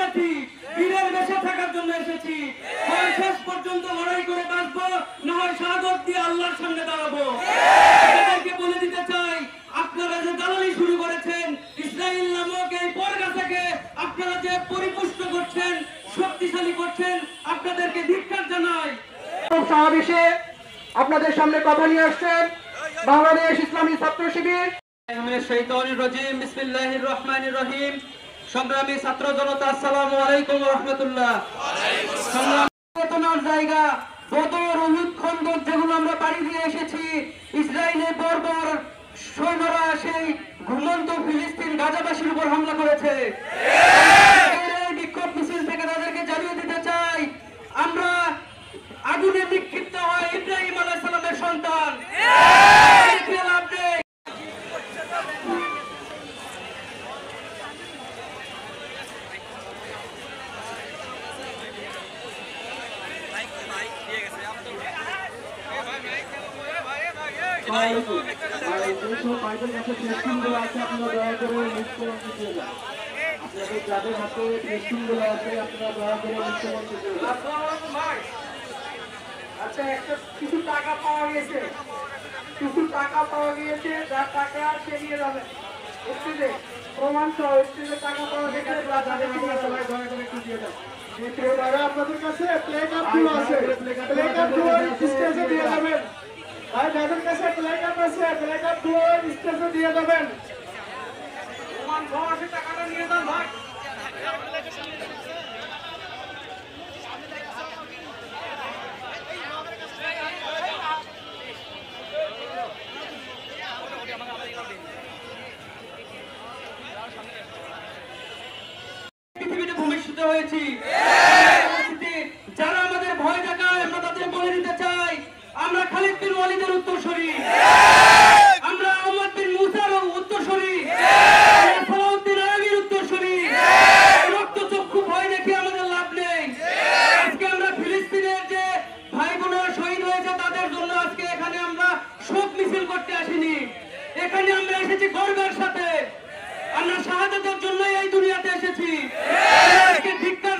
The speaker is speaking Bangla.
জাতি বীরের বেশে থাকার জন্য এসেছি। হয় শেষ পর্যন্ত লড়াই করে বাঁচবো, না হয় শাহাদত দিয়ে আল্লাহর সামনে দাঁড়াবো। আপনাদেরকে বলে দিতে চাই, আপনারা যে দালালি শুরু করেছেন, ইসরায়েল নামক এই পরগাছাকে আপনারা যে পরিপুষ্ট করছেন, শক্তিশালী করছেন, আপনাদেরকে ধিক্কার জানাই। সমাবেশে আপনাদের সামনে কথা নিয়ে আসছেন বাংলাদেশ ইসলামী ছাত্র শিবির। বিসমিল্লাহির রহমানির রহিম। সংগ্রামী ছাত্র জনতা, আসসালামু আলাইকুম ওয়া রাহমাতুল্লাহ। চেতনার জায়গা বদর, উহুদ, খন্দক যেগুলো আমরা পাড়ি দিয়ে এসেছি, ইসরায়েলের বর্বর সৈন্যরা সেই ঘুমন্ত ফিলিস্তিন গাজাবাসীর উপর হামলা করেছে। বিক্ষোভ মিছিল থেকে তাদেরকে জানিয়ে দিতে চাই, আমরা আগুনে নিক্ষিপ্ত হয় ইব্রাহিম আলাইহিস সালামের সন্তান। আপনাদের যাদের হাতে টেস্টিংগুলো আছে আপনারা দয়া করে মুখ্যমন্ত্রী। আচ্ছা, কিছু টাকা পাওয়া গিয়েছে, যার টাকা সে নিয়ে যাবে স্টেজে, প্রমাণ সহ স্টেজে টাকা পাওয়া গেছে। সবাই দয়া করে একটু দিয়ে দেন। আপনাদের কাছে প্লে কার্ডগুলো আছে, প্লে কার্ডগুলো স্টেজে দিয়ে যাবেন। ভাই, যাদের কাছে প্লে কার্ড আছে প্লে কার্ডগুলো স্টেজে দিয়ে দেবেন। প্রমাণ সহ সে টাকাটা নিয়ে যান ভাই। পৃথিবীতে ভূমিষ্ঠিত হয়েছি, যারা আমাদের ভয় দেখায় আমরা তাদের বলে দিতে চাই, আমরা খালিদ বিন ওয়ালিদের উত্তরসূরি, আমরা আহমদ বিন মুসার উত্তরসূরি, সালাউদ্দিন আইয়ুবীর উত্তরসূরি। রক্তচক্ষু ভয় দেখে আমাদের লাভ নেই। আজকে আমরা ফিলিস্তিনের যে ভাই বোনেরা শহীদ হয়েছে তাদের জন্য আজকে এখানে আমরা শোক মিছিল করতে আসিনি। এখানে আমরা এসেছি গর্বের সাথে, আমরা শাহাদাতের জন্য এই দুনিয়াতে এসেছি। আজকে ধিক্কার